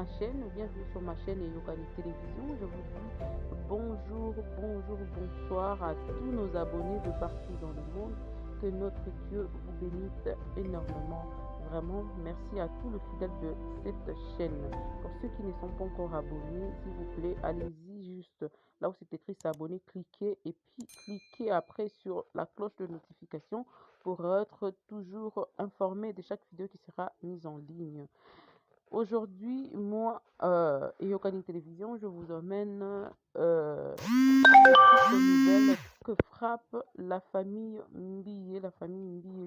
ma chaîne, bienvenue sur ma chaîne Yokani Télévision. Je vous dis bonjour, bonjour, bonsoir à tous nos abonnés de partout dans le monde. Que notre Dieu vous bénisse énormément. Vraiment, merci à tous les fidèles de cette chaîne. Pour ceux qui ne sont pas encore abonnés, s'il vous plaît, allez-y juste là où c'est écrit s'abonner, cliquez et puis cliquez après sur la cloche de notification pour être toujours informé de chaque vidéo qui sera mise en ligne. Aujourd'hui, moi et Yokani Télévision, je vous emmène une nouvelle que frappe la famille Mbiyé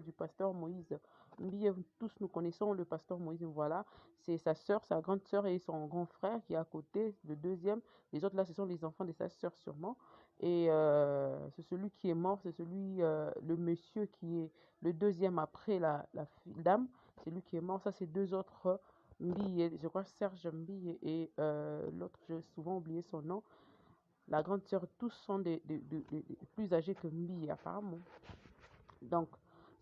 du pasteur Moïse Mbiyé. Tous nous connaissons le pasteur Moïse, voilà. C'est sa soeur, sa grande soeur et son grand frère qui est à côté, le deuxième. Les autres là, ce sont les enfants de sa soeur sûrement. Et c'est celui qui est mort, c'est celui, le monsieur qui est le deuxième après la dame. C'est lui qui est mort. Ça, c'est deux autres Mbiyé, je crois Serge Mbiyé et l'autre, j'ai souvent oublié son nom. La grande sœur, tous sont des plus âgés que Mbiyé apparemment. Donc,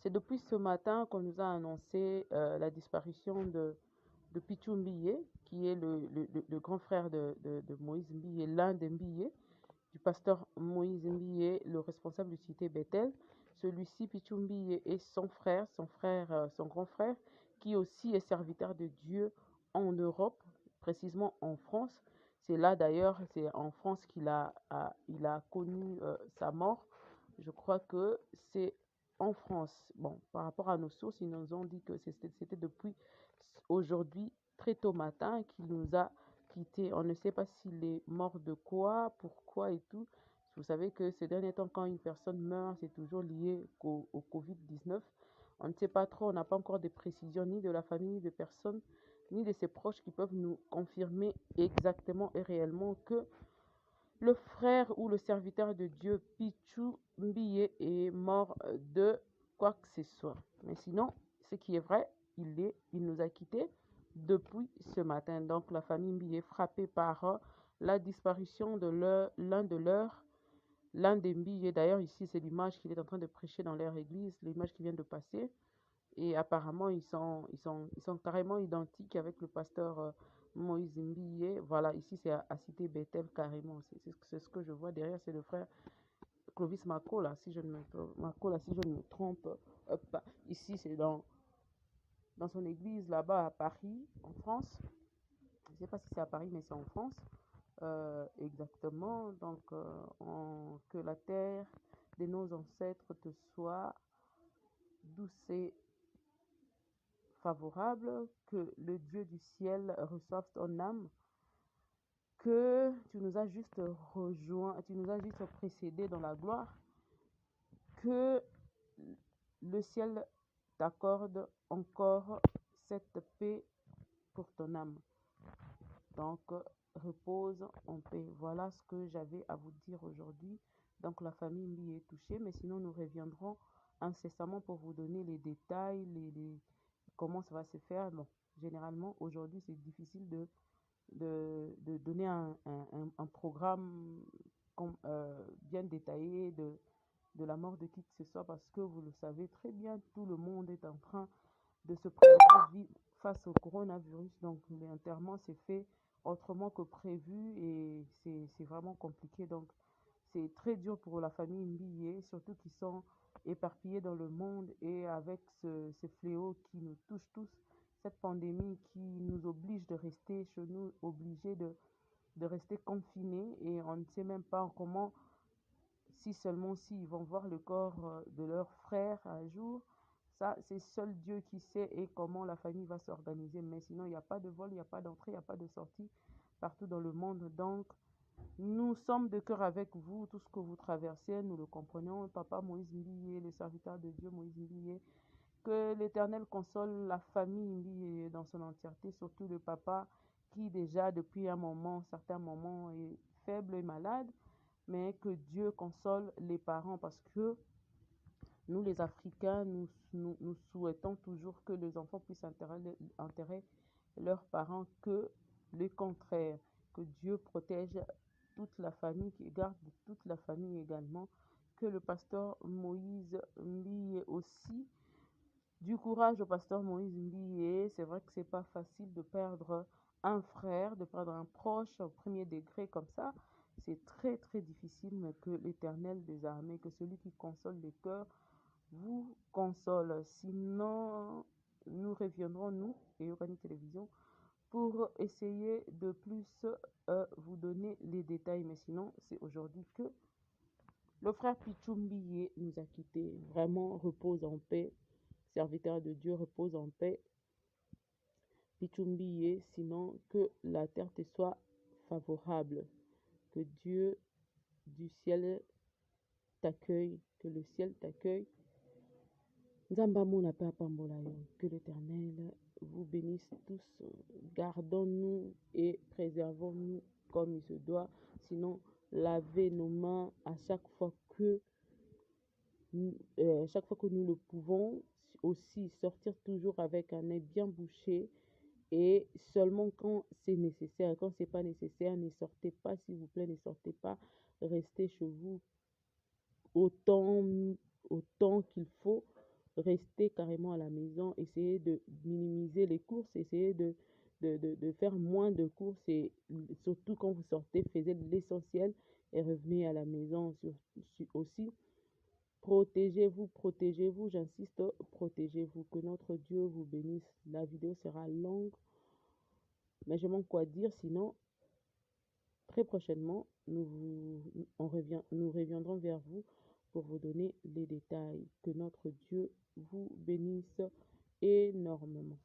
c'est depuis ce matin qu'on nous a annoncé la disparition de Pichou Mbiyé, qui est le grand frère de Moïse Mbiyé, l'un des Mbiyé, du pasteur Moïse Mbiyé, le responsable de cité Bethel. Celui-ci, Pichou Mbiyé, est son frère, son grand frère, qui aussi est serviteur de Dieu en Europe, précisément en France. C'est là d'ailleurs, c'est en France il a connu sa mort. Je crois que c'est en France. Bon, par rapport à nos sources, ils nous ont dit que c'était depuis aujourd'hui, très tôt matin, qu'il nous a quittés. On ne sait pas s'il est mort de quoi, pourquoi et tout. Vous savez que ces derniers temps, quand une personne meurt, c'est toujours lié au Covid-19. On ne sait pas trop, on n'a pas encore de précisions ni de la famille, ni de personnes, ni de ses proches qui peuvent nous confirmer exactement et réellement que le frère ou le serviteur de Dieu, Pichou Mbiyé, est mort de quoi que ce soit. Mais sinon, ce qui est vrai, il nous a quittés depuis ce matin. Donc la famille Mbiyé est frappée par la disparition de l'un des Mbiyé. D'ailleurs, ici, c'est l'image qu'il est en train de prêcher dans leur église, l'image qui vient de passer. Et apparemment, ils sont carrément identiques avec le pasteur Moïse Mbiyé. Voilà, ici, c'est à Cité Bethel, carrément. C'est ce que je vois derrière, c'est le frère Clovis Makola, si je ne me trompe. Hop, ici, c'est dans son église, là-bas, à Paris, en France. Je ne sais pas si c'est à Paris, mais c'est en France. Exactement. Donc, que la terre de nos ancêtres te soit douce et favorable, que le Dieu du ciel reçoive ton âme, que tu nous as juste rejoint, tu nous as juste précédé dans la gloire, que le ciel t'accorde encore cette paix pour ton âme. Donc, repose en paix. Voilà ce que j'avais à vous dire aujourd'hui. Donc, la famille Mbi est touchée, mais sinon, nous reviendrons incessamment pour vous donner les détails, comment ça va se faire. Bon, généralement, aujourd'hui, c'est difficile de donner un programme bien détaillé de la mort de qui que ce soit parce que vous le savez très bien, tout le monde est en train de se préparer face au coronavirus. Donc, l'enterrement s'est fait autrement que prévu et c'est vraiment compliqué. Donc, c'est très dur pour la famille Mbiyé, surtout qui sont éparpillés dans le monde et avec ce fléau qui nous touche tous, cette pandémie qui nous oblige de rester chez nous, obligés de rester confinés et on ne sait même pas comment, si seulement s'ils vont voir le corps de leur frère un jour. Ça, c'est seul Dieu qui sait et comment la famille va s'organiser. Mais sinon, il n'y a pas de vol, il n'y a pas d'entrée, il n'y a pas de sortie partout dans le monde. Donc, nous sommes de cœur avec vous, tout ce que vous traversez, nous le comprenons. Papa Moïse Mbiyé, le serviteur de Dieu Moïse Mbiyé, que l'Éternel console la famille Mbiyé dans son entièreté, surtout le papa qui déjà depuis certains moments est faible et malade, mais que Dieu console les parents parce que nous les Africains, nous souhaitons toujours que les enfants puissent enterrer leurs parents que le contraire, que Dieu protège toute la famille, qu'il garde toute la famille également, que le pasteur Moïse Mbiyé aussi, du courage au pasteur Moïse Mbiyé. C'est vrai que c'est pas facile de perdre un frère, de perdre un proche au premier degré comme ça, c'est très très difficile, mais que l'Éternel des armées, que celui qui console les cœurs, vous console. Sinon, nous reviendrons, nous, et Yorani Télévision, pour essayer de plus vous donner les détails. Mais sinon, c'est aujourd'hui que le frère Pichumbiye nous a quittés. Vraiment, repose en paix. Serviteur de Dieu, repose en paix. Pichumbiye, sinon que la terre te soit favorable. Que Dieu du ciel t'accueille, que le ciel t'accueille. Que l'Éternel vous bénisse tous. Gardons-nous et préservons-nous comme il se doit. Sinon, lavez nos mains à chaque fois que nous le pouvons. Aussi, sortir toujours avec un œil bien bouché. Et seulement quand c'est nécessaire. Quand c'est pas nécessaire, ne sortez pas, s'il vous plaît, ne sortez pas. Restez chez vous autant qu'il faut. Rester carrément à la maison, essayer de minimiser les courses, essayer de faire moins de courses et surtout quand vous sortez, faites l'essentiel et revenez à la maison aussi. Protégez-vous, j'insiste, protégez-vous. Que notre Dieu vous bénisse. La vidéo sera longue, mais je manque quoi dire, sinon, très prochainement, nous reviendrons vers vous pour vous donner les détails. Que notre Dieu vous bénisse énormément.